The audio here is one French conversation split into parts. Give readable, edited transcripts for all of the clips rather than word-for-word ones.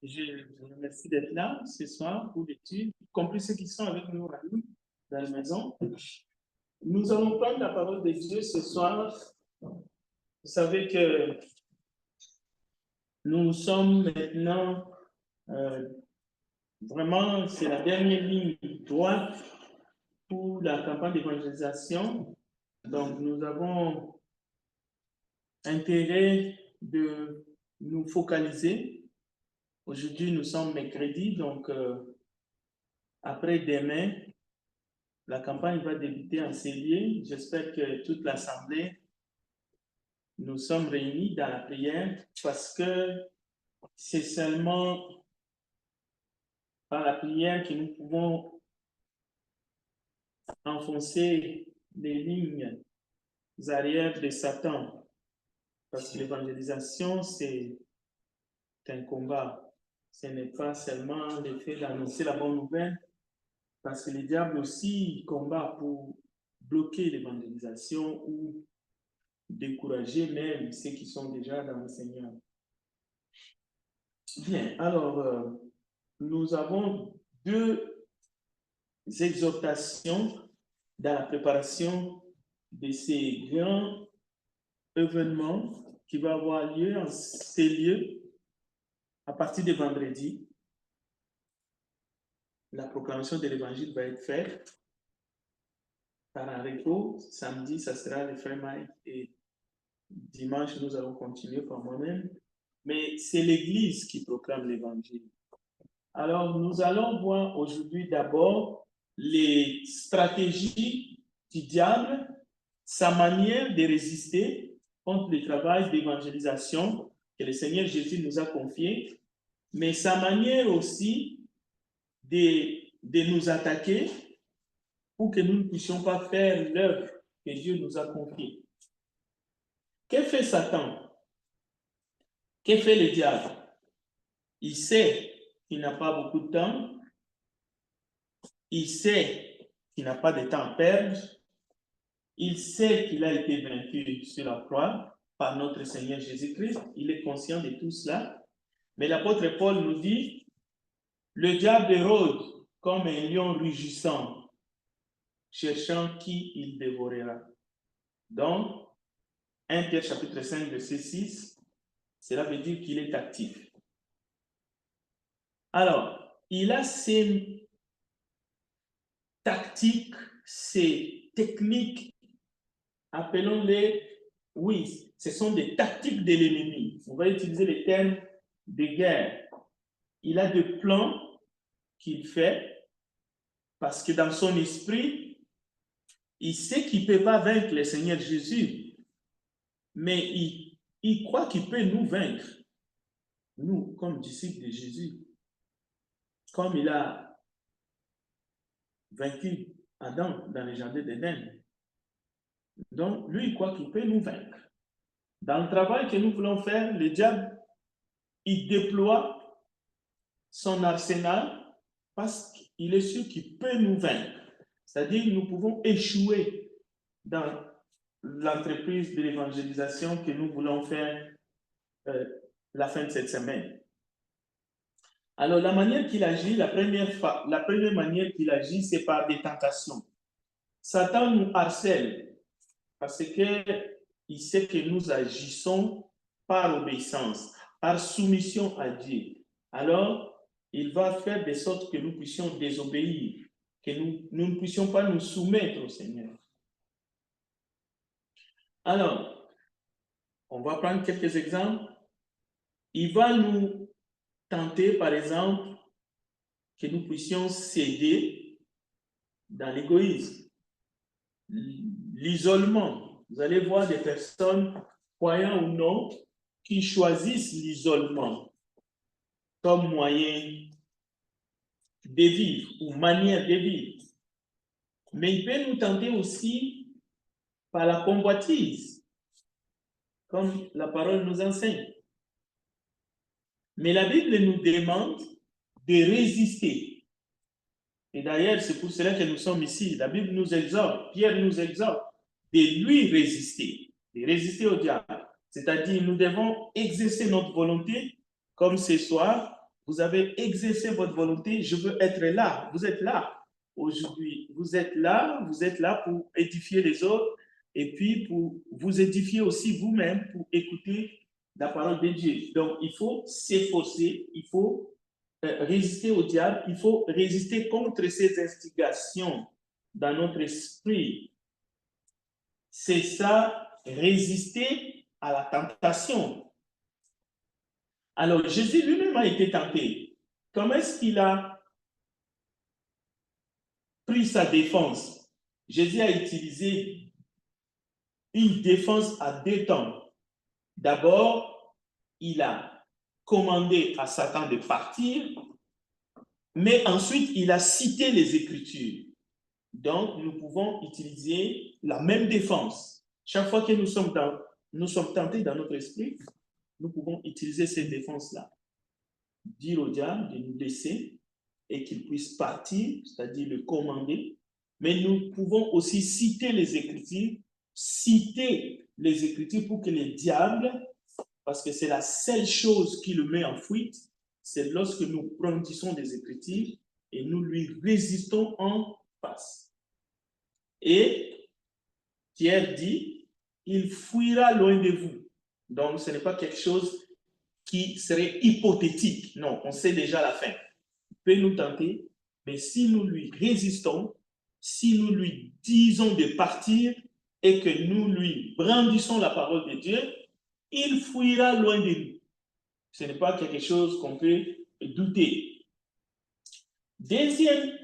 Je vous remercie d'être là ce soir pour l'étude, y compris ceux qui sont avec nous dans la maison. Nous allons prendre la parole de Dieu ce soir. Vous savez que nous sommes maintenant, vraiment, c'est la dernière ligne droite pour la campagne d'évangélisation. Donc, nous avons intérêt de nous focaliser. Aujourd'hui, nous sommes mercredi, donc après-demain, la campagne va débuter en série. J'espère que toute l'Assemblée, nous sommes réunis dans la prière parce que c'est seulement par la prière que nous pouvons enfoncer les lignes arrière de Satan. Parce que l'évangélisation, c'est un combat. Ce n'est pas seulement le fait d'annoncer la bonne nouvelle, parce que le diable aussi combat pour bloquer l'évangélisation ou décourager même ceux qui sont déjà dans le Seigneur. Bien, alors, nous avons deux exhortations dans la préparation de ces grands événements qui vont avoir lieu en ces lieux à partir de vendredi. La proclamation de l'évangile va être faite par un repos. Samedi, ça sera le frère Mike et dimanche, nous allons continuer par moi-même. Mais c'est l'Église qui proclame l'évangile. Alors, nous allons voir aujourd'hui d'abord les stratégies du diable, sa manière de résister contre le travail d'évangélisation que le Seigneur Jésus nous a confié, mais sa manière aussi de nous attaquer pour que nous ne puissions pas faire l'œuvre que Dieu nous a confiée. Que fait Satan? Que fait le diable? Il sait qu'il n'a pas beaucoup de temps. Il sait qu'il n'a pas de temps à perdre. Il sait qu'il a été vaincu sur la croix par notre Seigneur Jésus-Christ. Il est conscient de tout cela. Mais l'apôtre Paul nous dit, le diable rôde comme un lion rugissant, cherchant qui il dévorera. Donc, 1 Pierre chapitre 5, verset 6, cela veut dire qu'il est actif. Alors, il a ses tactiques, ses techniques, appelons-les, oui, ce sont des tactiques de l'ennemi. On va utiliser les termes de guerre. Il a des plans qu'il fait parce que dans son esprit, il sait qu'il ne peut pas vaincre le Seigneur Jésus, mais il croit qu'il peut nous vaincre, nous, comme disciples de Jésus. Comme il a vaincu Adam dans le jardin d'Éden. Donc, lui, il croit qu'il peut nous vaincre. Dans le travail que nous voulons faire, le diable, il déploie son arsenal parce qu'il est sûr qu'il peut nous vaincre. C'est-à-dire que nous pouvons échouer dans l'entreprise de l'évangélisation que nous voulons faire la fin de cette semaine. Alors, la manière qu'il agit, la première manière qu'il agit, c'est par des tentations. Satan nous harcèle parce qu'il sait que nous agissons par obéissance, par soumission à Dieu. Alors, il va faire de sorte que nous puissions désobéir, que nous ne puissions pas nous soumettre au Seigneur. Alors, on va prendre quelques exemples. Il va nous tenter, par exemple, que nous puissions céder dans l'égoïsme, l'isolement. Vous allez voir des personnes, croyant ou non, qui choisissent l'isolement comme moyen de vivre ou manière de vivre. Mais il peut nous tenter aussi par la convoitise, comme la parole nous enseigne. Mais la Bible nous demande de résister. Et d'ailleurs, c'est pour cela que nous sommes ici. La Bible nous exhorte, Pierre nous exhorte de lui résister, de résister au diable. C'est-à-dire, nous devons exercer notre volonté comme ce soir, vous avez exercé votre volonté, je veux être là, vous êtes là. Aujourd'hui, vous êtes là pour édifier les autres et puis pour vous édifier aussi vous-même, pour écouter la parole de Dieu. Donc, il faut s'efforcer, il faut résister au diable, il faut résister contre ces instigations dans notre esprit. C'est ça, résister à la tentation. Alors, Jésus lui-même a été tenté. Comment est-ce qu'il a pris sa défense? Jésus a utilisé une défense à deux temps. D'abord, il a commandé à Satan de partir, mais ensuite, il a cité les Écritures. Donc, nous pouvons utiliser la même défense. Chaque fois que nous sommes tentés dans notre esprit, nous pouvons utiliser cette défense-là. Dire au diable de nous laisser et qu'il puisse partir, c'est-à-dire le commander. Mais nous pouvons aussi citer les Écritures pour que le diable, parce que c'est la seule chose qui le met en fuite, c'est lorsque nous brandissons des Écritures et nous lui résistons en face. Et Pierre dit, il fuira loin de vous. Donc, ce n'est pas quelque chose qui serait hypothétique. Non, on sait déjà la fin. Il peut nous tenter, mais si nous lui résistons, si nous lui disons de partir et que nous lui brandissons la parole de Dieu, il fuira loin de nous. Ce n'est pas quelque chose qu'on peut douter. Deuxième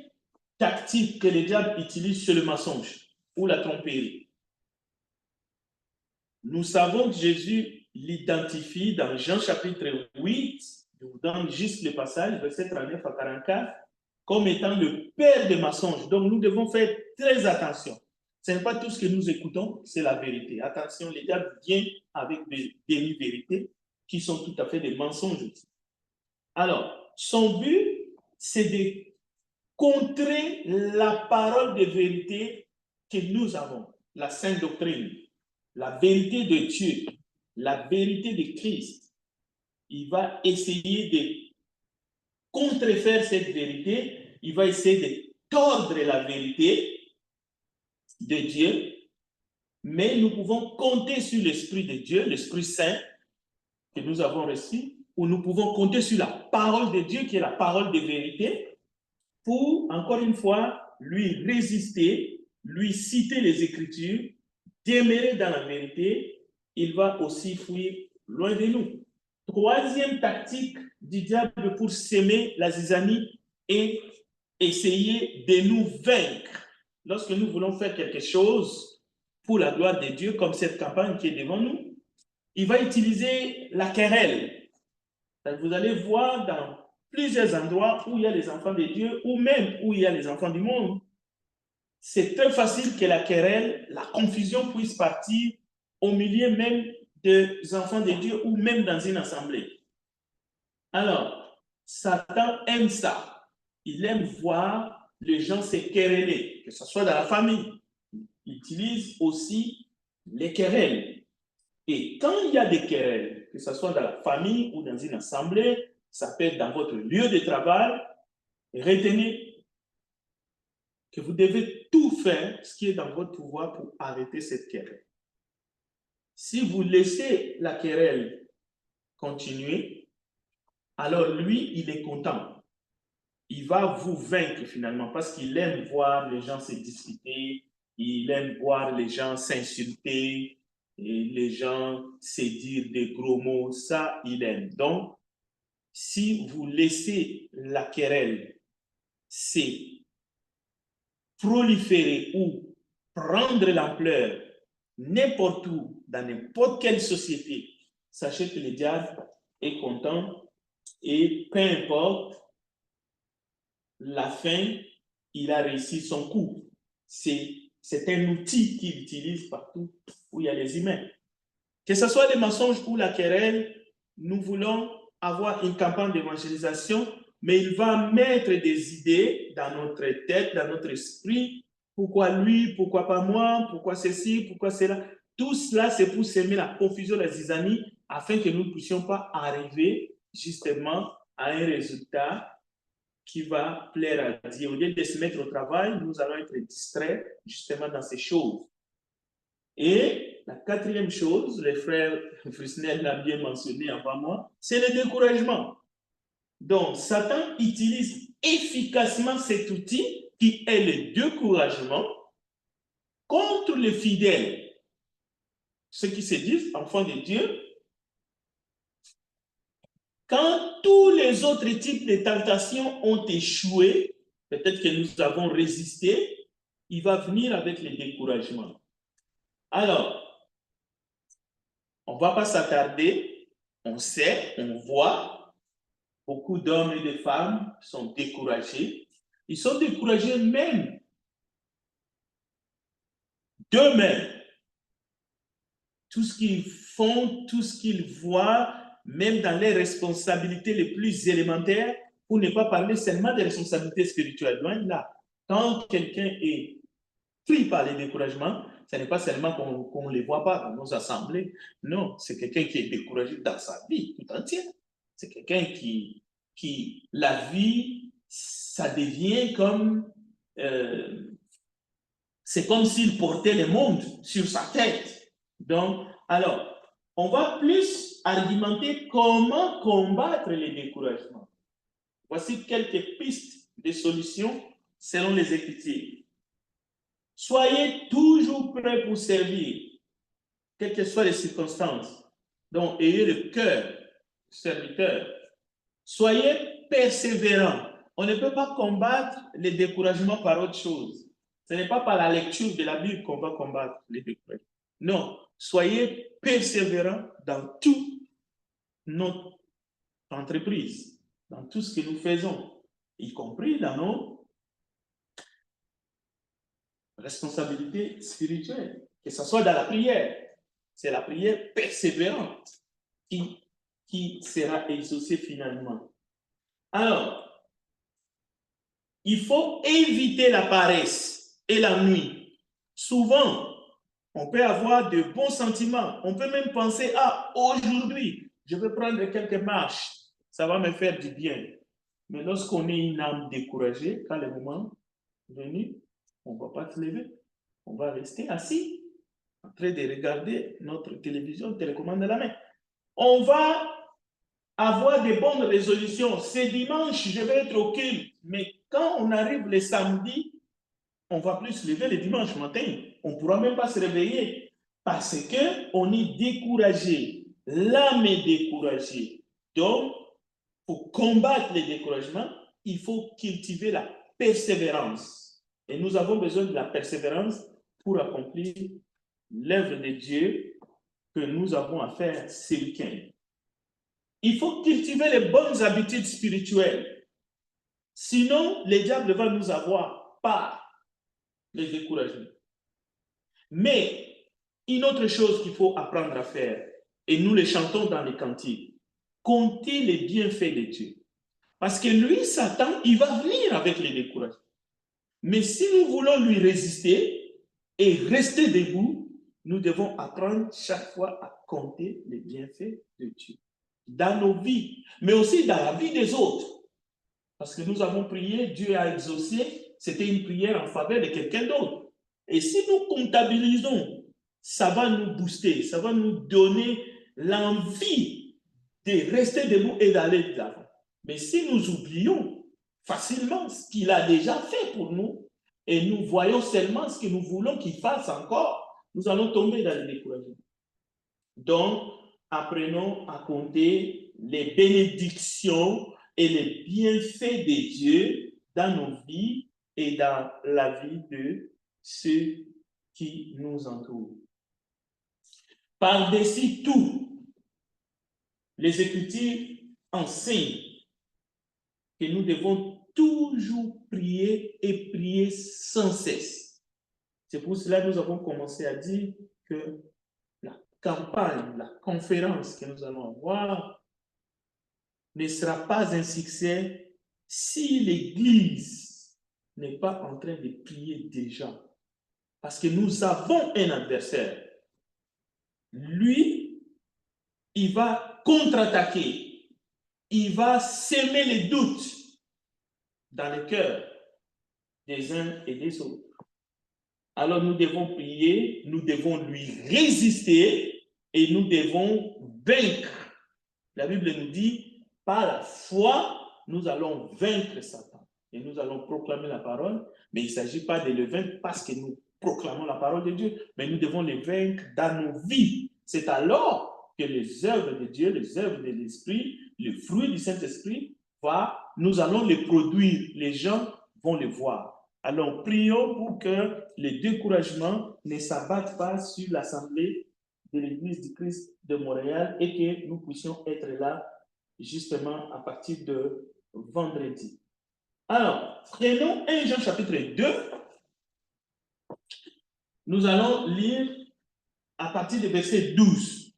tactique que le diable utilise, c'est le mensonge ou la tromperie. Nous savons que Jésus l'identifie dans Jean chapitre 8, je vous donne juste le passage, verset 39 à 44, comme étant le père des mensonges. Donc nous devons faire très attention. Ce n'est pas tout ce que nous écoutons, c'est la vérité. Attention, les diables viennent avec des demi-vérités qui sont tout à fait des mensonges aussi. Alors, son but, c'est de contrer la parole de vérité que nous avons, la sainte doctrine, la vérité de Dieu, la vérité de Christ. Il va essayer de contrefaire cette vérité, il va essayer de tordre la vérité de Dieu, mais nous pouvons compter sur l'Esprit de Dieu, l'Esprit Saint que nous avons reçu, ou nous pouvons compter sur la parole de Dieu qui est la parole de vérité, pour, encore une fois, lui résister, lui citer les Écritures, demeurer dans la vérité, il va aussi fuir loin de nous. Troisième tactique du diable pour s'aimer la zizanie et essayer de nous vaincre. Lorsque nous voulons faire quelque chose pour la gloire de Dieu, comme cette campagne qui est devant nous, il va utiliser la querelle. Vous allez voir dans plusieurs endroits où il y a les enfants de Dieu, ou même où il y a les enfants du monde, c'est très facile que la querelle, la confusion puisse partir au milieu même des enfants de Dieu ou même dans une assemblée. Alors, Satan aime ça. Il aime voir les gens se quereller, que ce soit dans la famille. Il utilise aussi les querelles. Et quand il y a des querelles, que ce soit dans la famille ou dans une assemblée, ça peut être dans votre lieu de travail, retenez que vous devez tout faire ce qui est dans votre pouvoir pour arrêter cette querelle. Si vous laissez la querelle continuer, alors lui, il est content. Il va vous vaincre finalement parce qu'il aime voir les gens se disputer, il aime voir les gens s'insulter, et les gens se dire des gros mots, ça, il aime. Donc, si vous laissez la querelle se proliférer ou prendre l'ampleur n'importe où, dans n'importe quelle société, sachez que le diable est content et peu importe la fin, il a réussi son coup. C'est un outil qu'il utilise partout où il y a les humains. Que ce soit les mensonges ou la querelle, nous voulons avoir une campagne d'évangélisation, mais il va mettre des idées dans notre tête, dans notre esprit. Pourquoi lui, pourquoi pas moi, pourquoi ceci, pourquoi cela. Tout cela, c'est pour semer la confusion, la zizanie, afin que nous ne puissions pas arriver justement à un résultat qui va plaire à Dieu. Au lieu de se mettre au travail, nous allons être distraits justement dans ces choses. Et la quatrième chose, le frère Frisnel l'a bien mentionné avant moi, c'est le découragement. Donc, Satan utilise efficacement cet outil qui est le découragement contre les fidèles. Ceux qui se disent enfants de Dieu, quand tous les autres types de tentations ont échoué, peut-être que nous avons résisté, il va venir avec le découragement. Alors, on ne va pas s'attarder, on sait, on voit, beaucoup d'hommes et de femmes sont découragés. Ils sont découragés même d'eux-mêmes. Tout ce qu'ils font, tout ce qu'ils voient, même dans les responsabilités les plus élémentaires, pour ne pas parler seulement des responsabilités spirituelles. Loin de là. Quand quelqu'un est pris par les découragements, ce n'est pas seulement qu'on ne les voit pas dans nos assemblées. Non, c'est quelqu'un qui est découragé dans sa vie tout entière. C'est quelqu'un qui, la vie, ça devient comme... c'est comme s'il portait le monde sur sa tête. Donc, alors, on va plus argumenter comment combattre les découragements. Voici quelques pistes de solutions selon les Écritures. Soyez toujours prêts pour servir, quelles que soient les circonstances. Donc, ayez le cœur serviteur. Soyez persévérants. On ne peut pas combattre les découragements par autre chose. Ce n'est pas par la lecture de la Bible qu'on va combattre les découragements. Non, soyez persévérants dans toute notre entreprise, dans tout ce que nous faisons, y compris dans nos responsabilités spirituelles, que ce soit dans la prière. C'est la prière persévérante qui sera exaucée finalement. Alors, il faut éviter la paresse et la nuit. Souvent, on peut avoir de bons sentiments. On peut même penser, ah, aujourd'hui, je vais prendre quelques marches. Ça va me faire du bien. Mais lorsqu'on est une âme découragée, quand le moment est venu, on ne va pas se lever. On va rester assis, en train de regarder notre télévision, télécommande à la main. On va avoir de bonnes résolutions. C'est dimanche, je vais être au culte. Mais quand on arrive le samedi, on ne va plus se lever le dimanche matin. On ne pourra même pas se réveiller parce qu'on est découragé. L'âme est découragée. Donc, pour combattre les découragements, il faut cultiver la persévérance. Et nous avons besoin de la persévérance pour accomplir l'œuvre de Dieu que nous avons à faire ce week-end. Il faut cultiver les bonnes habitudes spirituelles. Sinon, le diable va nous avoir par les découragements. Mais une autre chose qu'il faut apprendre à faire, et nous le chantons dans les cantiques, compter les bienfaits de Dieu. Parce que lui, Satan, il va venir avec les découragements. Mais si nous voulons lui résister et rester debout, nous devons apprendre chaque fois à compter les bienfaits de Dieu. Dans nos vies, mais aussi dans la vie des autres. Parce que nous avons prié, Dieu a exaucé, c'était une prière en faveur de quelqu'un d'autre. Et si nous comptabilisons, ça va nous booster, ça va nous donner l'envie de rester debout et d'aller de l'avant. Mais si nous oublions facilement ce qu'il a déjà fait pour nous et nous voyons seulement ce que nous voulons qu'il fasse encore, nous allons tomber dans le découragement. Donc, apprenons à compter les bénédictions et les bienfaits de Dieu dans nos vies et dans la vie de ceux qui nous entourent. Par-dessus tout, les Écritures enseignent que nous devons toujours prier et prier sans cesse. C'est pour cela que nous avons commencé à dire que la campagne, la conférence que nous allons avoir ne sera pas un succès si l'Église n'est pas en train de prier déjà. Parce que nous avons un adversaire. Lui, il va contre-attaquer. il va semer les doutes dans le cœur des uns et des autres. Alors nous devons prier, nous devons lui résister et nous devons vaincre. La Bible nous dit, par la foi, nous allons vaincre Satan. Et nous allons proclamer la parole, mais il ne s'agit pas de le vaincre parce que nous proclamons la parole de Dieu, mais nous devons le vaincre dans nos vies. C'est alors que les œuvres de Dieu, les œuvres de l'Esprit, le fruit du Saint-Esprit, nous allons les produire. Les gens vont les voir. Alors, prions pour que les découragements ne s'abattent pas sur l'Assemblée de l'Église du Christ de Montréal et que nous puissions être là justement à partir de vendredi. Alors, prenons 1 Jean chapitre 2. Nous allons lire à partir du verset 12.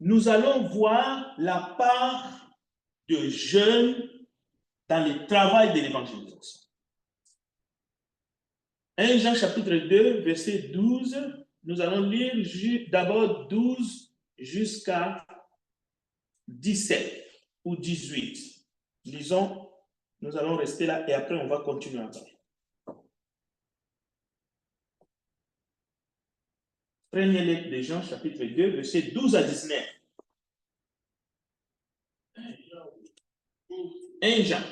Nous allons voir la part de jeunes dans le travail de l'évangélisation. 1 Jean chapitre 2, verset 12, nous allons lire d'abord 12 jusqu'à 17 ou 18. Lisons, nous allons rester là et après on va continuer après. Première lettre de Jean chapitre 2, verset 12 à 19. 1 Jean.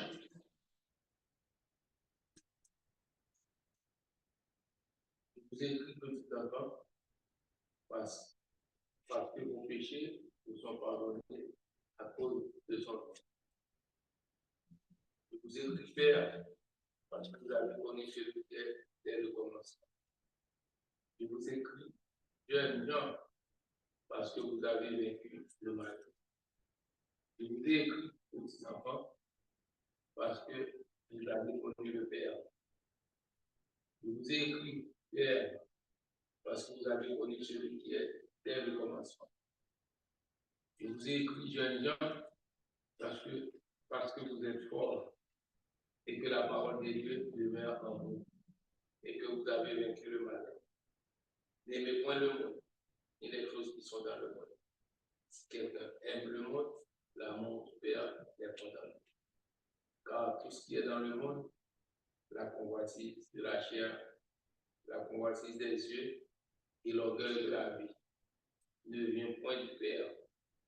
Vous écrit petit enfant, parce que vos péchés vous sont pardonnés à cause de son nom. Je vous écris Père, parce que vous avez connu celui qui est dès le commencement. Je vous écris jeunes gens, parce que vous avez vaincu le mal. Je vous ai écrit petits enfants, parce que vous avez connu le Père. Je vous ai écrit Père, parce que vous avez connu celui qui est dès le commencement. Je vous ai écrit jeunes gens, parce que vous êtes forts et que la parole de Dieu demeure en vous et que vous avez vaincu le mal. N'aimez point le monde et les choses qui sont dans le monde. Si quelqu'un aime le monde, l'amour du Père n'est pas dans lui. Car tout ce qui est dans le monde, la convoitise de la chair, la convoitise des yeux et l'orgueil de la vie, ne vient point du Père,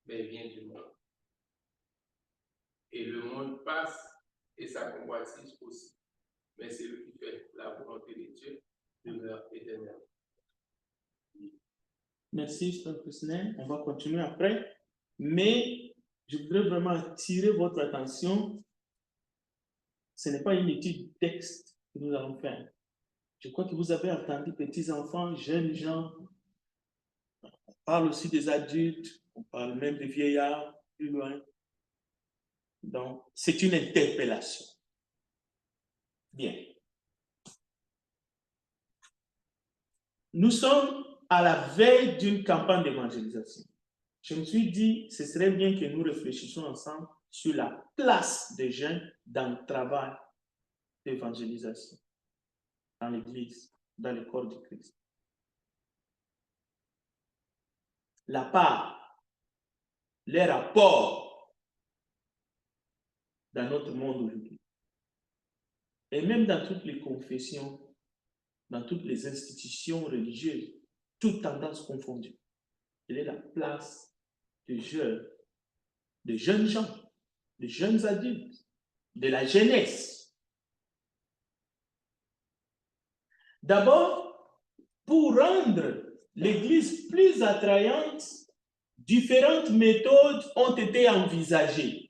mais vient du monde. Et le monde passe et sa convoitise aussi. Mais celui qui fait la volonté de Dieu demeure éternel. Merci, Frère Christian. On va continuer après. Mais je voudrais vraiment attirer votre attention. Ce n'est pas une étude texte que nous allons faire. Je crois que vous avez entendu petits enfants, jeunes gens. On parle aussi des adultes. On parle même des vieillards, plus loin. Donc, c'est une interpellation. Bien. Nous sommes à la veille d'une campagne d'évangélisation. Je me suis dit, ce serait bien que nous réfléchissions ensemble sur la place des jeunes dans le travail d'évangélisation, dans l'Église, dans le corps du Christ. La part, les rapports dans notre monde aujourd'hui. Et même dans toutes les confessions, dans toutes les institutions religieuses, toutes tendances confondues. Quelle est la place des jeunes gens, des jeunes adultes, de la jeunesse? D'abord, pour rendre l'Église plus attrayante, différentes méthodes ont été envisagées.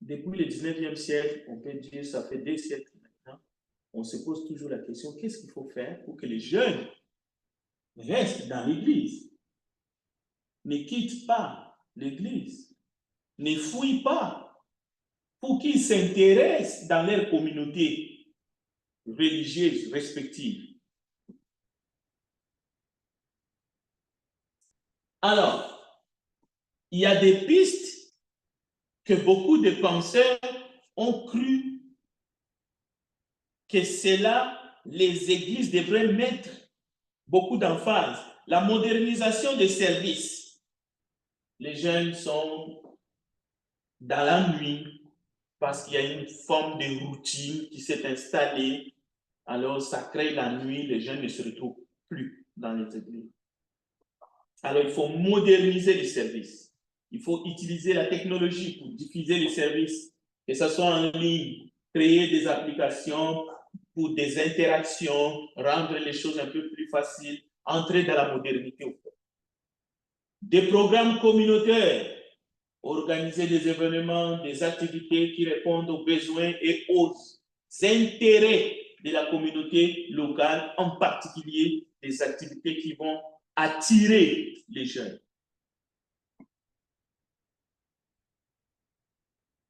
Depuis le 19e siècle, on peut dire, ça fait 2 siècles maintenant, on se pose toujours la question, qu'est-ce qu'il faut faire pour que les jeunes restent dans l'Église, ne quittent pas l'Église, ne fuient pas, pour qu'ils s'intéressent dans leur communauté religieuse respective. Alors, il y a des pistes que beaucoup de penseurs ont cru que c'est là les églises devraient mettre beaucoup d'emphase. La modernisation des services. les jeunes sont dans la nuit parce qu'il y a une forme de routine qui s'est installée. Alors, ça crée la nuit, les jeunes ne se retrouvent plus dans les églises. Alors, il faut moderniser les services. Il faut utiliser la technologie pour diffuser les services, que ce soit en ligne, créer des applications pour des interactions, rendre les choses un peu plus faciles, entrer dans la modernité. Des programmes communautaires, organiser des événements, des activités qui répondent aux besoins et aux intérêts de la communauté locale, en particulier des activités qui vont attirer les jeunes.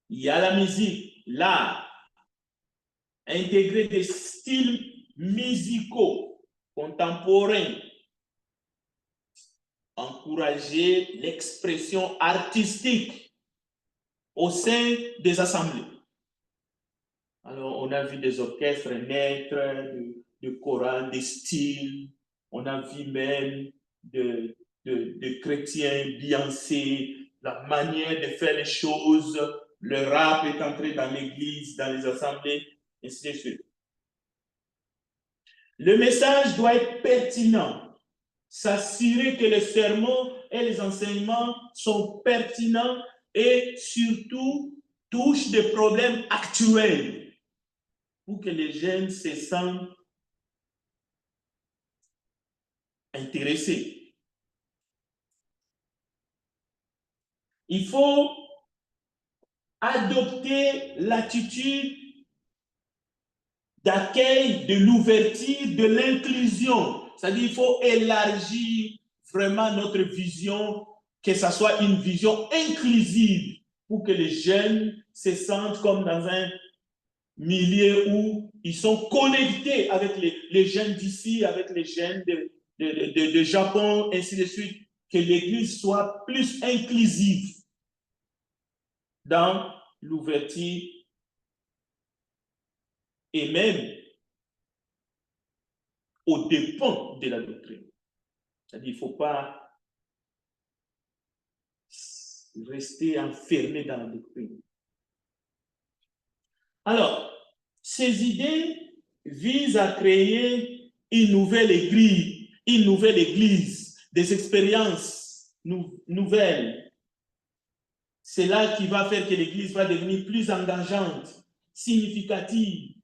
Il y a la musique, l'art, intégrer des styles musicaux contemporains, encourager l'expression artistique au sein des assemblées. Alors, on a vu des orchestres naître, de chorales, des styles, on a vu même de chrétiens Beyoncé, la manière de faire les choses, le rap est entré dans l'église, dans les assemblées, et ainsi de suite. Le message doit être pertinent, s'assurer que les sermons et les enseignements sont pertinents et surtout touchent des problèmes actuels pour que les jeunes se sentent intéressés. Il faut adopter l'attitude d'accueil, de l'ouverture, de l'inclusion. C'est-à-dire qu'il faut élargir vraiment notre vision, que ce soit une vision inclusive pour que les jeunes se sentent comme dans un milieu où ils sont connectés avec les jeunes d'ici, avec les jeunes de Japon, ainsi de suite, que l'Église soit plus inclusive dans l'ouverture et même aux dépens de la doctrine. C'est-à-dire qu'il ne faut pas rester enfermé dans la doctrine. Alors, ces idées visent à créer une nouvelle église, des expériences nouvelles. C'est là qui va faire que l'église va devenir plus engageante, significative.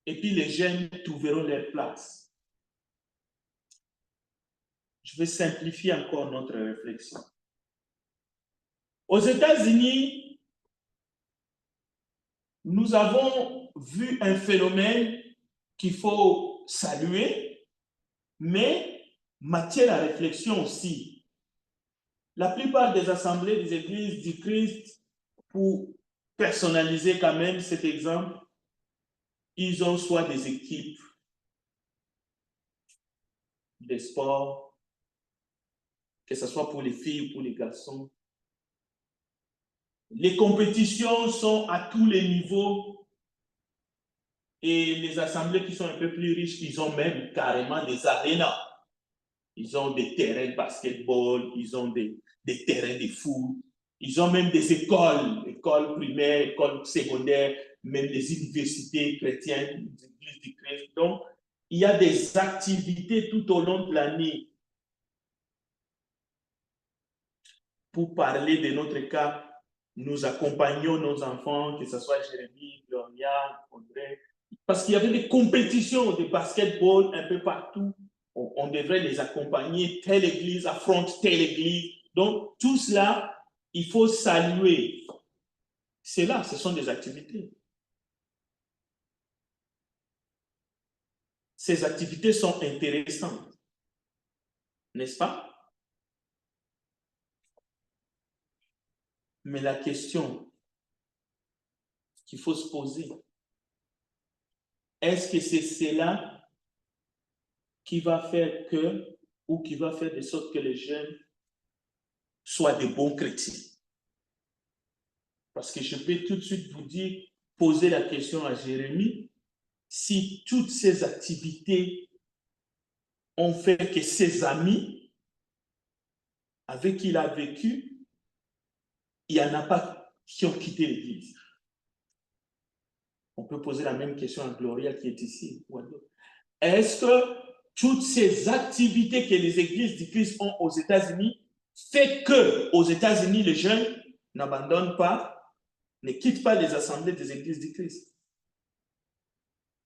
Et puis les jeunes trouveront leur place. Je vais simplifier encore notre réflexion. Aux États-Unis, nous avons vu un phénomène qu'il faut saluer, mais matière à réflexion aussi. La plupart des assemblées des églises du Christ, pour personnaliser quand même cet exemple, ils ont soit des équipes de sport, que ce soit pour les filles ou pour les garçons. Les compétitions sont à tous les niveaux et les assemblées qui sont un peu plus riches, ils ont même carrément des arénas. Ils ont des terrains de basketball, ils ont des terrains de foot, ils ont même des écoles primaires, écoles secondaires, même des universités chrétiennes, des églises du Christ. Donc, il y a des activités tout au long de l'année. Pour parler de notre cas, nous accompagnons nos enfants, que ce soit Jérémy, Gloria, André, parce qu'il y avait des compétitions de basketball un peu partout. On devrait les accompagner, telle église affronte telle église. Donc, tout cela, il faut saluer. C'est là, ce sont des activités. Ces activités sont intéressantes, n'est-ce pas? Mais la question qu'il faut se poser, est-ce que c'est cela qui va faire que, ou qui va faire de sorte que les jeunes soient de bons chrétiens? Parce que je peux tout de suite vous dire, poser la question à Jérémie, si toutes ces activités ont fait que ses amis, avec qui il a vécu, il n'y en a pas qui ont quitté l'Église. On peut poser la même question à Gloria qui est ici. Est-ce que toutes ces activités que les églises du Christ ont aux États-Unis fait que aux États-Unis, les jeunes n'abandonnent pas, ne quittent pas les assemblées des églises du Christ?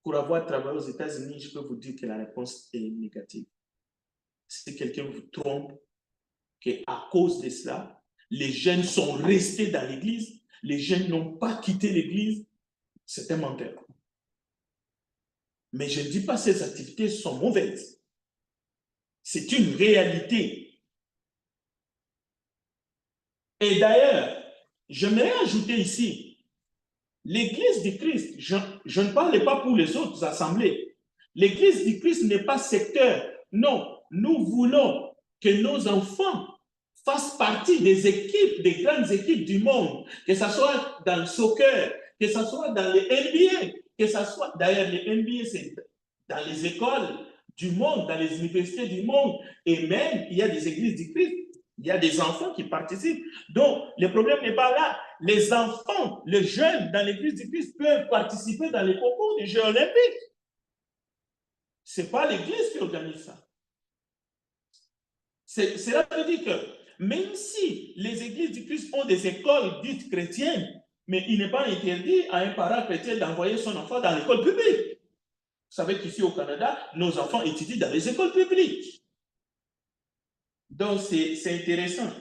Pour avoir travaillé aux États-Unis, je peux vous dire que la réponse est négative. Si quelqu'un vous trompe, qu'à cause de cela, les jeunes sont restés dans l'église, les jeunes n'ont pas quitté l'église, c'est un menteur. Mais je ne dis pas que ces activités sont mauvaises. C'est une réalité. Et d'ailleurs, j'aimerais ajouter ici, l'Église du Christ, je ne parle pas pour les autres assemblées. L'Église du Christ n'est pas secteur. Non, nous voulons que nos enfants fassent partie des équipes, des grandes équipes du monde, que ce soit dans le soccer, que ce soit dans les NBA, que ce soit, d'ailleurs, les NBA, c'est dans les écoles du monde, dans les universités du monde, et même, il y a des églises du Christ, il y a des enfants qui participent. Donc, le problème n'est pas là. Les enfants, les jeunes dans l'église du Christ peuvent participer dans les concours des Jeux olympiques. Ce n'est pas l'église qui organise ça. Cela veut dire que même si les églises du Christ ont des écoles dites chrétiennes, mais il n'est pas interdit à un parent chrétien d'envoyer son enfant dans l'école publique. Vous savez qu'ici au Canada, nos enfants étudient dans les écoles publiques. Donc, c'est intéressant.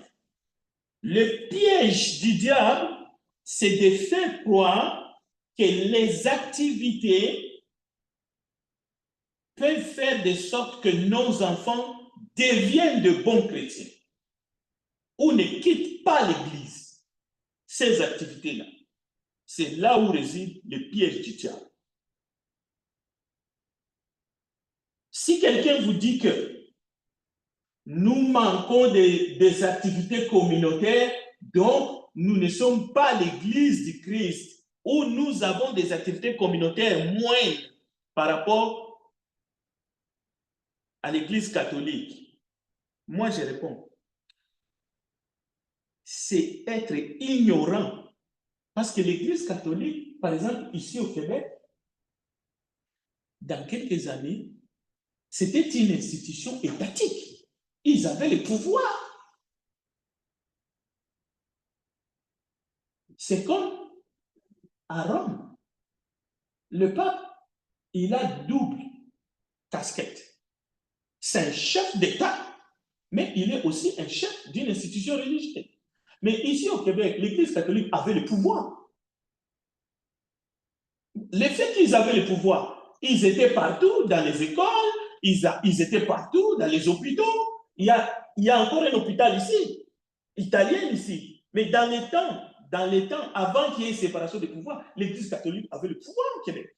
Le piège du diable, c'est de faire croire que les activités peuvent faire de sorte que nos enfants deviennent de bons chrétiens ou ne quittent pas l'Église. Ces activités-là, c'est là où réside le piège du diable. Si quelqu'un vous dit que nous manquons des activités communautaires, donc nous ne sommes pas l'Église du Christ, ou nous avons des activités communautaires moindres par rapport à l'Église catholique, moi je réponds, c'est être ignorant. Parce que l'Église catholique, par exemple, ici au Québec, dans quelques années, c'était une institution étatique. Ils avaient le pouvoir. C'est comme à Rome. Le pape, il a double casquette. C'est un chef d'État, mais il est aussi un chef d'une institution religieuse. Mais ici au Québec, l'Église catholique avait le pouvoir. Le fait qu'ils avaient le pouvoir, ils étaient partout dans les écoles, ils étaient partout dans les hôpitaux. Il y a encore un hôpital ici, italien ici. Mais dans les temps avant qu'il y ait séparation des pouvoirs, l'Église catholique avait le pouvoir au Québec.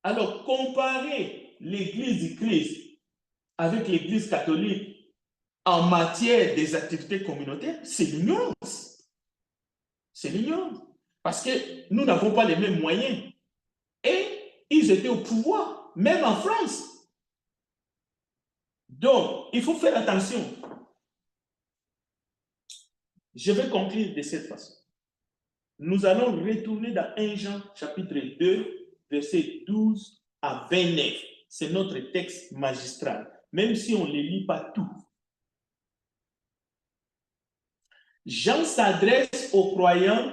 Alors, comparer l'Église du Christ avec l'Église catholique en matière des activités communautaires, c'est l'ignorance. C'est l'ignorance. Parce que nous n'avons pas les mêmes moyens. Et ils étaient au pouvoir, même en France. Donc, il faut faire attention. Je vais conclure de cette façon. Nous allons retourner dans 1 Jean chapitre 2, versets 12 à 29. C'est notre texte magistral, même si on ne lit pas tout. Jean s'adresse aux croyants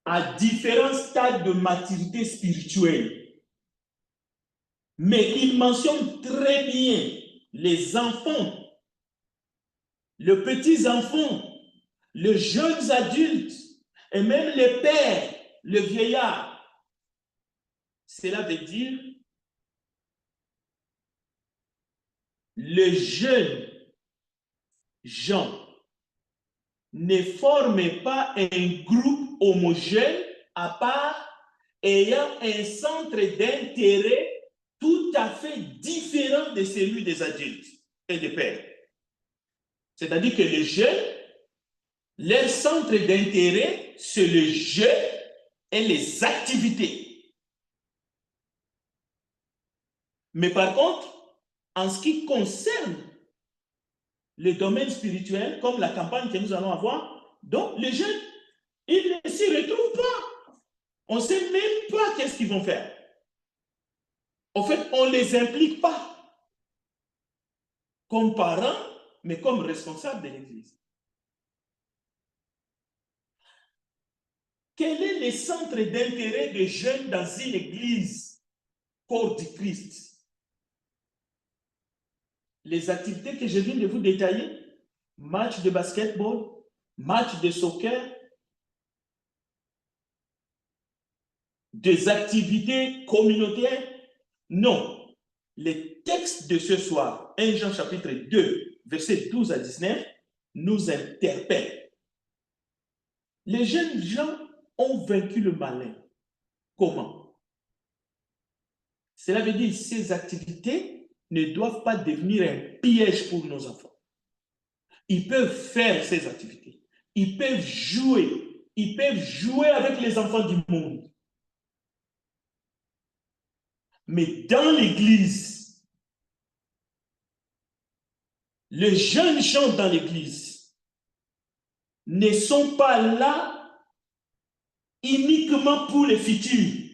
à différents stades de maturité spirituelle. Mais il mentionne très bien les enfants, les petits-enfants, les jeunes adultes et même les pères, les vieillards. Cela veut dire les jeunes gens ne forment pas un groupe homogène à part ayant un centre d'intérêt tout à fait différent de celui des adultes et des pères. C'est-à-dire que les jeunes, leur centre d'intérêt, c'est le jeu et les activités. Mais par contre, en ce qui concerne le domaine spirituel, comme la campagne que nous allons avoir. Donc, les jeunes, ils ne s'y retrouvent pas. On ne sait même pas qu'est-ce qu'ils vont faire. En fait, on ne les implique pas comme parents, mais comme responsables de l'Église. Quel est le centre d'intérêt des jeunes dans une Église, corps du Christ? Les activités que je viens de vous détailler, match de basketball, match de soccer, des activités communautaires? Non. Les textes de ce soir, 1 Jean chapitre 2, versets 12 à 19, nous interpellent. Les jeunes gens ont vaincu le malin. Comment? Cela veut dire que ces activités ne doivent pas devenir un piège pour nos enfants. Ils peuvent faire ces activités. Ils peuvent jouer. Ils peuvent jouer avec les enfants du monde. Mais dans l'église, les jeunes gens dans l'église ne sont pas là uniquement pour les futurs.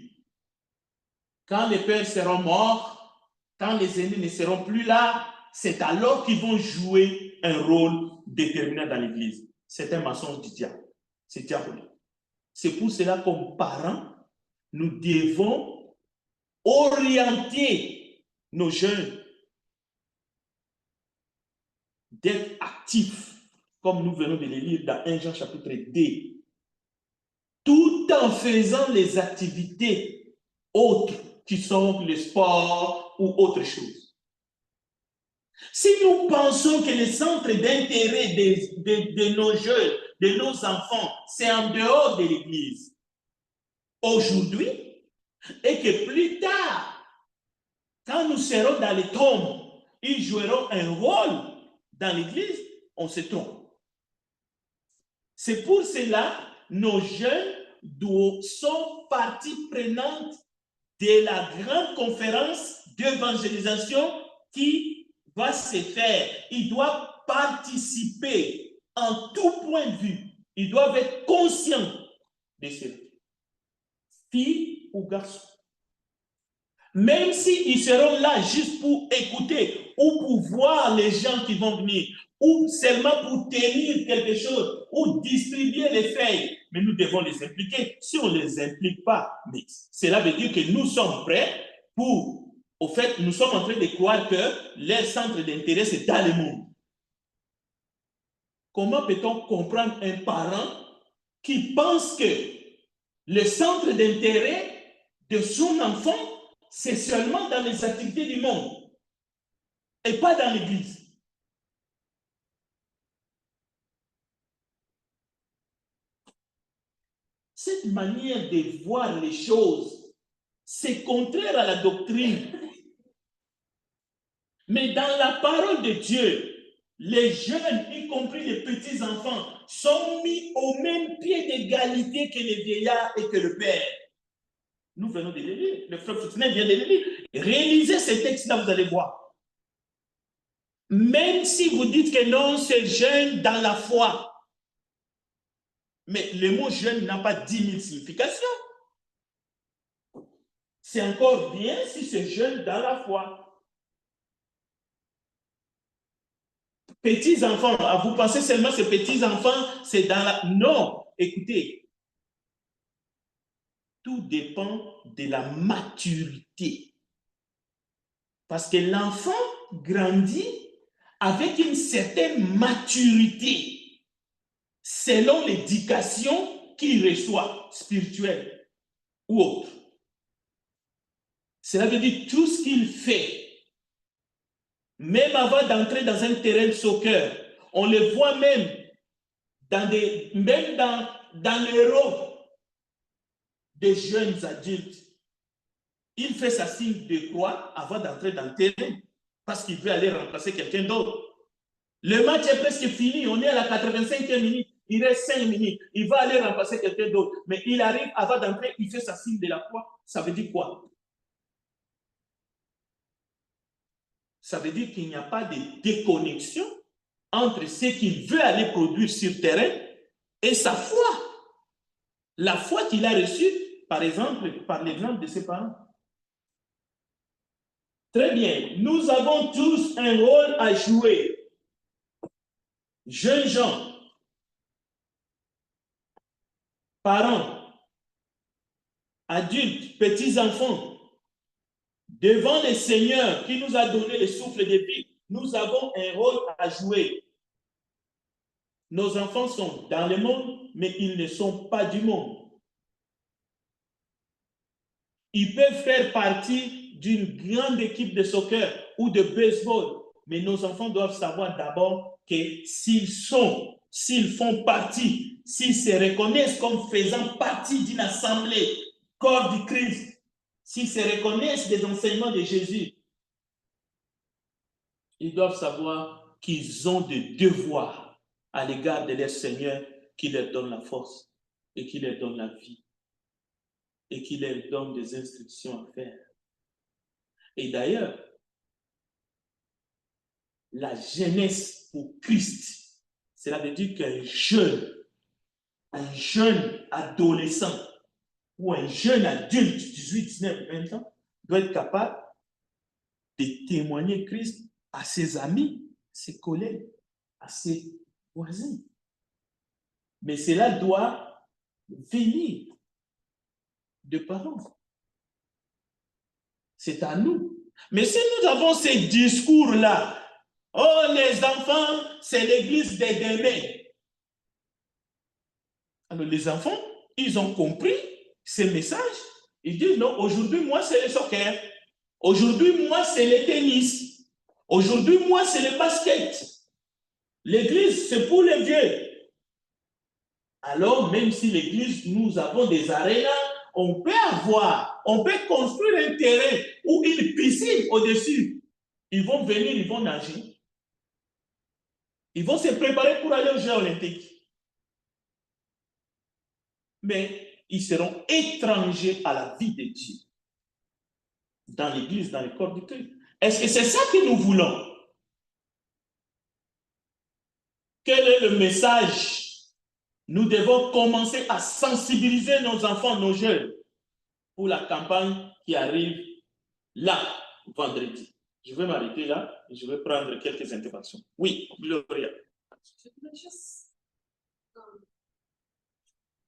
Quand les pères seront morts, quand les aînés ne seront plus là, c'est alors qu'ils vont jouer un rôle déterminant dans l'église. C'est un mensonge du diable. C'est diabolique. C'est pour cela, comme parents, nous devons orienter nos jeunes d'être actifs, comme nous venons de le lire dans 1 Jean chapitre 2, tout en faisant les activités autres qui sont le sport ou autre chose. Si nous pensons que le centre d'intérêt de nos jeunes, de nos enfants, c'est en dehors de l'Église, aujourd'hui, et que plus tard, quand nous serons dans les tombes, ils joueront un rôle dans l'Église, on se trompe. C'est pour cela nos jeunes sont partie prenante de la grande conférence d'évangélisation qui va se faire. Ils doivent participer en tout point de vue. Ils doivent être conscients de cela. Filles ou garçons. Même s'ils seront là juste pour écouter ou pour voir les gens qui vont venir, ou seulement pour tenir quelque chose, ou distribuer les feuilles, mais nous devons les impliquer. Si on ne les implique pas, mais cela veut dire que nous sommes prêts pour... Au fait, nous sommes en train de croire que leur centre d'intérêt, c'est dans le monde. Comment peut-on comprendre un parent qui pense que le centre d'intérêt de son enfant, c'est seulement dans les activités du monde et pas dans l'église? Cette manière de voir les choses, c'est contraire à la doctrine. Mais dans la parole de Dieu, les jeunes, y compris les petits-enfants, sont mis au même pied d'égalité que les vieillards et que le père. Nous venons de le lire. Le frère Foutinel vient de le lire. Réalisez ces textes-là, vous allez voir. Même si vous dites que non, c'est jeune dans la foi. Mais le mot jeune n'a pas 10 000 significations. C'est encore bien si c'est jeune dans la foi. Petits-enfants, vous pensez seulement que ces petits-enfants, c'est dans la... Non, écoutez. Tout dépend de la maturité. Parce que l'enfant grandit avec une certaine maturité selon l'éducation qu'il reçoit, spirituelle ou autre. Cela veut dire tout ce qu'il fait, même avant d'entrer dans un terrain de soccer, on le voit même dans les robes des jeunes adultes. Il fait sa signe de croix avant d'entrer dans le terrain parce qu'il veut aller remplacer quelqu'un d'autre. Le match est presque fini, on est à la 85e minute, il reste 5 minutes, il va aller remplacer quelqu'un d'autre, mais il arrive avant d'entrer, il fait sa signe de la croix. Ça veut dire quoi? Ça veut dire qu'il n'y a pas de déconnexion entre ce qu'il veut aller produire sur terrain et sa foi. La foi qu'il a reçue, par exemple, par l'exemple de ses parents. Très bien, nous avons tous un rôle à jouer. Jeunes gens, parents, adultes, petits-enfants, devant le Seigneur qui nous a donné le souffle de vie, nous avons un rôle à jouer. Nos enfants sont dans le monde, mais ils ne sont pas du monde. Ils peuvent faire partie d'une grande équipe de soccer ou de baseball, mais nos enfants doivent savoir d'abord que s'ils font partie, s'ils se reconnaissent comme faisant partie d'une assemblée, corps du Christ, s'ils se reconnaissent des enseignements de Jésus, ils doivent savoir qu'ils ont des devoirs à l'égard de leur Seigneur qui leur donne la force et qui leur donne la vie et qui leur donne des instructions à faire. Et d'ailleurs, la jeunesse pour Christ, cela veut dire qu'un jeune adolescent ou un jeune adulte, 18, 19, 20 ans, doit être capable de témoigner Christ à ses amis, ses collègues, à ses voisins. Mais cela doit venir de parents. C'est à nous. Mais si nous avons ces discours-là, oh, les enfants, c'est l'église des demain. Alors, les enfants, ils ont compris ces messages. Ils disent, non, aujourd'hui, moi, c'est le soccer. Aujourd'hui, moi, c'est le tennis. Aujourd'hui, moi, c'est le basket. L'église, c'est pour les vieux. Alors, même si l'église, nous avons des arénas, on peut construire un terrain ou une piscine au-dessus. Ils vont venir, ils vont nager. Ils vont se préparer pour aller aux Jeux olympiques. Mais ils seront étrangers à la vie de Dieu. Dans l'église, dans le corps du Christ. Est-ce que c'est ça que nous voulons? Quel est le message? Nous devons commencer à sensibiliser nos enfants, nos jeunes, pour la campagne qui arrive là, vendredi. Je vais m'arrêter là et je vais prendre quelques interventions. Oui, Gloria. Je voulais juste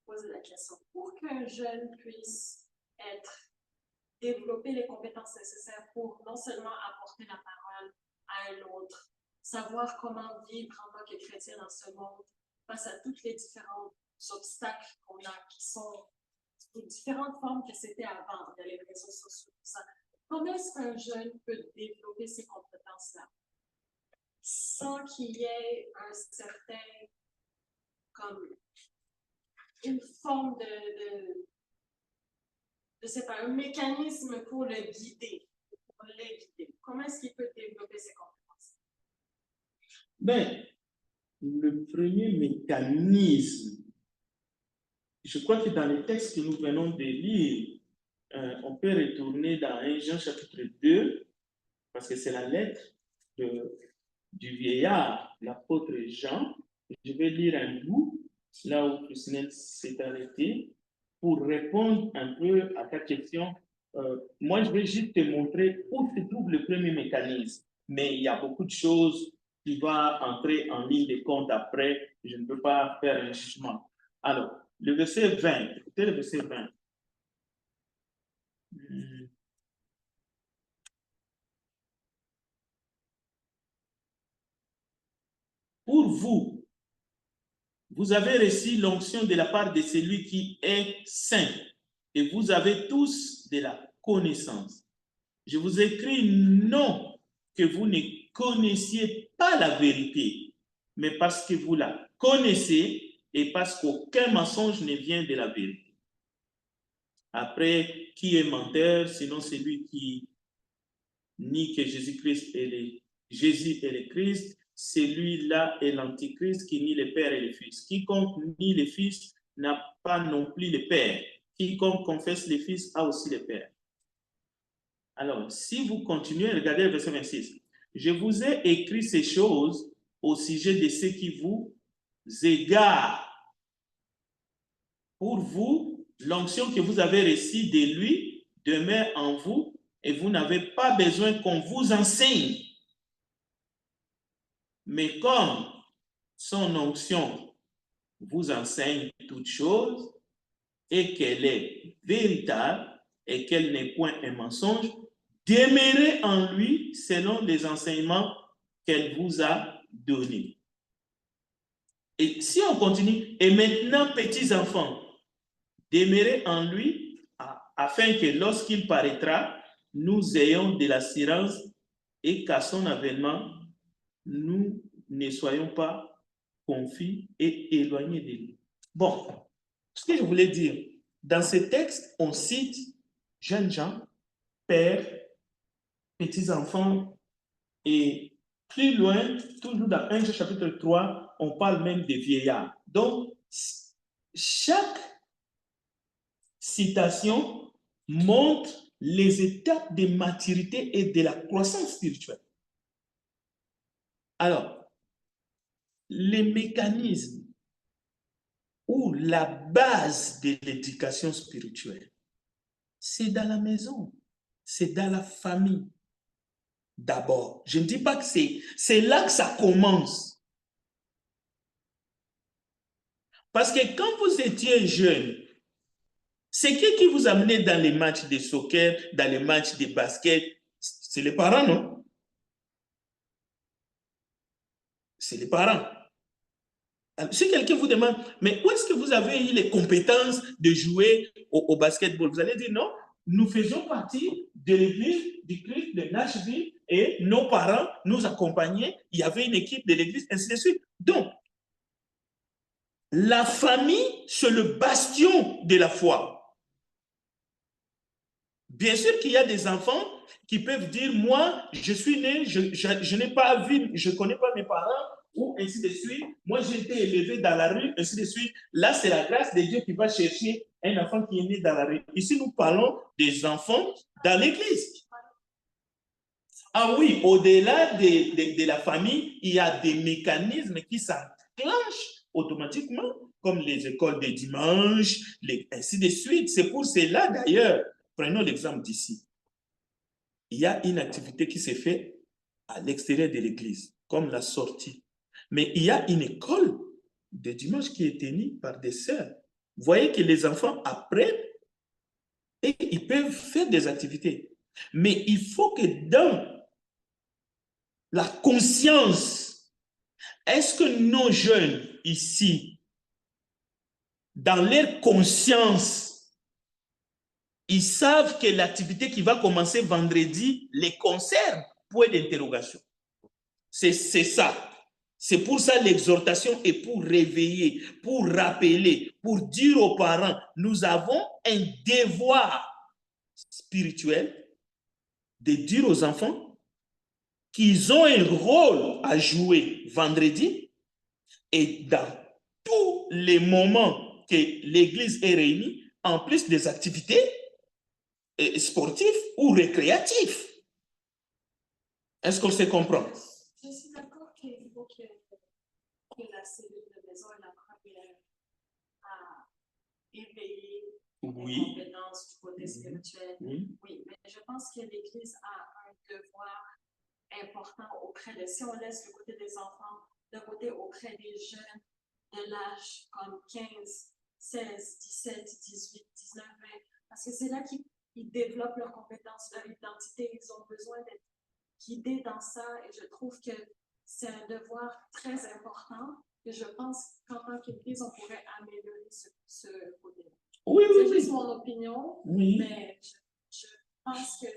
poser la question. Pour qu'un jeune puisse développer les compétences nécessaires pour non seulement apporter la parole à un autre, savoir comment vivre en tant que chrétien dans ce monde face à toutes les différents obstacles qu'on a, qui sont de différentes formes que c'était avant, de les réseaux sociaux, tout ça. Comment est-ce qu'un jeune peut développer ces compétences-là sans qu'il y ait un certain, comme, une forme je sais pas, un mécanisme pour le guider, pour les guider? Comment est-ce qu'il peut développer ces compétences? Ben, le premier mécanisme, je crois que dans les textes que nous venons de lire, on peut retourner dans 1 Jean chapitre 2, parce que c'est la lettre du vieillard, l'apôtre Jean. Je vais lire un bout, là où Christine s'est arrêté, pour répondre un peu à ta question. Moi, je vais juste te montrer où se trouve le premier mécanisme. Mais il y a beaucoup de choses qui vont entrer en ligne de compte après. Je ne peux pas faire un jugement. Alors, le verset 20. Écoutez le verset 20. Pour vous, vous avez reçu l'onction de la part de celui qui est saint, et vous avez tous de la connaissance. Je vous écris non que vous ne connaissiez pas la vérité, mais parce que vous la connaissez et parce qu'aucun mensonge ne vient de la vérité. Après, qui est menteur, sinon celui qui nie que Jésus-Christ est Jésus est le Christ, celui-là est l'Antichrist qui nie le Père et le Fils. Quiconque nie le Fils n'a pas non plus le Père. Quiconque confesse le Fils a aussi le Père. Alors, si vous continuez, regardez le verset 26. Je vous ai écrit ces choses au sujet de ce qui vous égare. Pour vous, l'onction que vous avez reçue de lui demeure en vous et vous n'avez pas besoin qu'on vous enseigne. Mais comme son onction vous enseigne toutes choses et qu'elle est véritable et qu'elle n'est point un mensonge, demeurez en lui selon les enseignements qu'elle vous a donnés. Et si on continue, et maintenant, petits enfants, demeurez en lui afin que lorsqu'il paraîtra, nous ayons de l'assurance et qu'à son avènement, nous ne soyons pas confus et éloignés de lui. Bon, ce que je voulais dire, dans ce texte, on cite jeunes gens, pères, petits-enfants, et plus loin, toujours dans 1 chapitre 3, on parle même des vieillards. Donc, chaque citation montre les étapes de maturité et de la croissance spirituelle. Alors, les mécanismes ou la base de l'éducation spirituelle, c'est dans la maison, c'est dans la famille. D'abord, je ne dis pas que c'est là que ça commence. Parce que quand vous étiez jeune, c'est qui vous amenait dans les matchs de soccer, dans les matchs de basket? C'est les parents, non? C'est les parents. Alors, si quelqu'un vous demande, mais où est-ce que vous avez eu les compétences de jouer au basketball? Vous allez dire non, nous faisions partie de l'église du Christ de Nashville et nos parents nous accompagnaient. Il y avait une équipe de l'église, ainsi de suite. Donc, la famille, c'est le bastion de la foi. Bien sûr qu'il y a des enfants qui peuvent dire, moi, je suis né, je n'ai pas vu, je ne connais pas mes parents, ou ainsi de suite. Moi, j'ai été élevé dans la rue, ainsi de suite. Là, c'est la grâce de Dieu qui va chercher un enfant qui est né dans la rue. Ici, nous parlons des enfants dans l'église. Ah oui, au-delà de la famille, il y a des mécanismes qui s'enclenchent automatiquement, comme les écoles de dimanche, ainsi de suite. C'est pour cela, d'ailleurs, prenons l'exemple d'ici. Il y a une activité qui se fait à l'extérieur de l'église, comme la sortie. Mais il y a une école de dimanche qui est tenue par des sœurs. Vous voyez que les enfants apprennent et ils peuvent faire des activités. Mais il faut que dans la conscience, est-ce que nos jeunes ici, dans leur conscience, ils savent que l'activité qui va commencer vendredi les concerne? Point d'interrogation. C'est ça. C'est pour ça l'exhortation est pour réveiller, pour rappeler, pour dire aux parents, nous avons un devoir spirituel de dire aux enfants qu'ils ont un rôle à jouer vendredi et dans tous les moments que l'église est réunie, en plus des activités sportives ou récréatives. Est-ce qu'on se comprend? Je suis d'accord qu'il faut que la cellule de maison est la première à éveiller les compétences du côté spirituel. Oui, mais je pense que l'Église a un devoir important auprès de, si on laisse le côté des enfants, de côté auprès des jeunes de l'âge comme 15, 16, 17, 18, 19, 20, parce que c'est là qu'ils développent leurs compétences, leur identité, ils ont besoin d'être guidés dans ça et je trouve que c'est un devoir très important et je pense qu'en tant qu'Église, on pourrait améliorer ce côté-là. Oui, c'est juste mon opinion, mais je pense que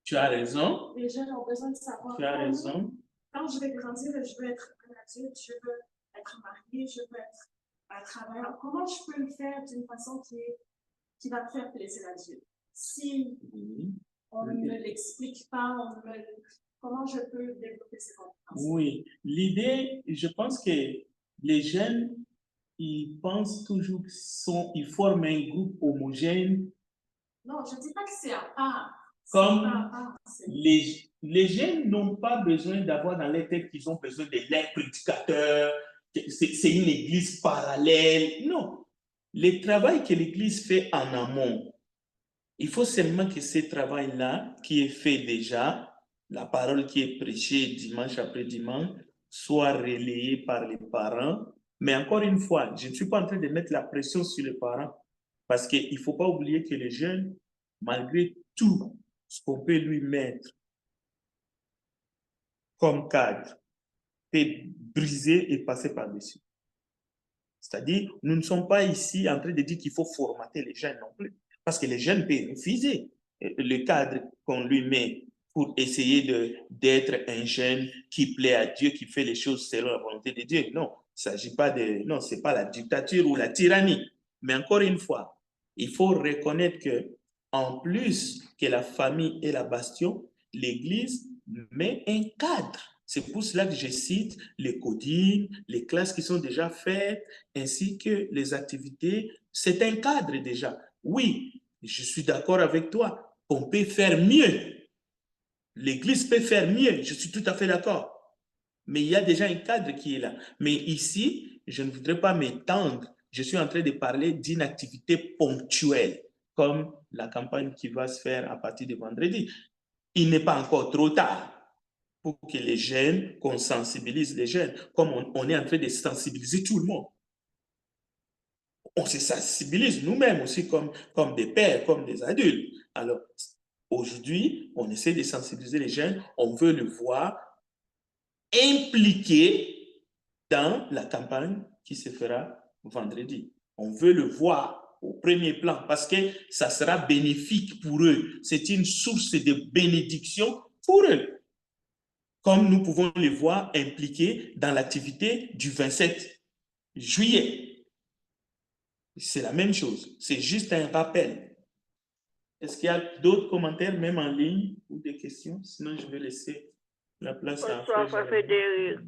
tu as raison. Les jeunes ont besoin de savoir. Tu as raison. Quand je vais grandir, je veux être un adulte, je veux être marié, je veux être un travailleur. Comment je peux le faire d'une façon qui va faire plaisir à Dieu? Si on ne me l'explique pas, comment je peux développer ces compétences? Oui, l'idée, je pense que les jeunes, ils pensent toujours qu'ils forment un groupe homogène. Non, je ne dis pas que c'est à part. Comme les jeunes n'ont pas besoin d'avoir dans leur tête qu'ils ont besoin de leurs prédicateurs, c'est une église parallèle. Non. Le travail que l'église fait en amont, il faut seulement que ce travail-là, qui est fait déjà, la parole qui est prêchée dimanche après dimanche, soit relayée par les parents. Mais encore une fois, je ne suis pas en train de mettre la pression sur les parents, parce qu'il ne faut pas oublier que les jeunes, malgré tout ce qu'on peut lui mettre comme cadre, peut briser et passer par-dessus. C'est-à-dire, nous ne sommes pas ici en train de dire qu'il faut formater les jeunes non plus, parce que les jeunes peuvent refuser le cadre qu'on lui met pour essayer d'être un jeune qui plaît à Dieu, qui fait les choses selon la volonté de Dieu. Non, il ne s'agit pas de... Non, ce n'est pas la dictature ou la tyrannie. Mais encore une fois, il faut reconnaître que, en plus que la famille est la bastion, l'Église met un cadre. C'est pour cela que je cite les codines, les classes qui sont déjà faites, ainsi que les activités. C'est un cadre déjà. Oui, je suis d'accord avec toi. On peut faire mieux. L'Église peut faire mieux. Je suis tout à fait d'accord. Mais il y a déjà un cadre qui est là. Mais ici, je ne voudrais pas m'étendre. Je suis en train de parler d'une activité ponctuelle, comme la campagne qui va se faire à partir de vendredi. Il n'est pas encore trop tard pour que les jeunes, qu'on sensibilise les jeunes, comme on est en train de sensibiliser tout le monde. On se sensibilise nous-mêmes aussi comme des pères, comme des adultes. Alors, aujourd'hui, on essaie de sensibiliser les jeunes, on veut le voir impliqué dans la campagne qui se fera vendredi. On veut le voir au premier plan parce que ça sera bénéfique pour eux. C'est une source de bénédiction pour eux. Comme nous pouvons les voir impliqués dans l'activité du 27 juillet. C'est la même chose. C'est juste un rappel. Est-ce qu'il y a d'autres commentaires, même en ligne, ou des questions? Sinon, je vais laisser la place à Bonsoir, Frère Frédéric.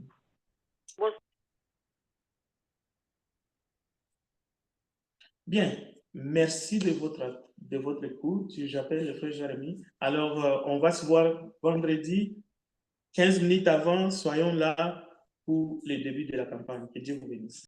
Bien, merci de votre écoute. J'appelle le frère Jérémie. Alors, on va se voir vendredi, 15 minutes avant. Soyons là pour le début de la campagne. Que Dieu vous bénisse.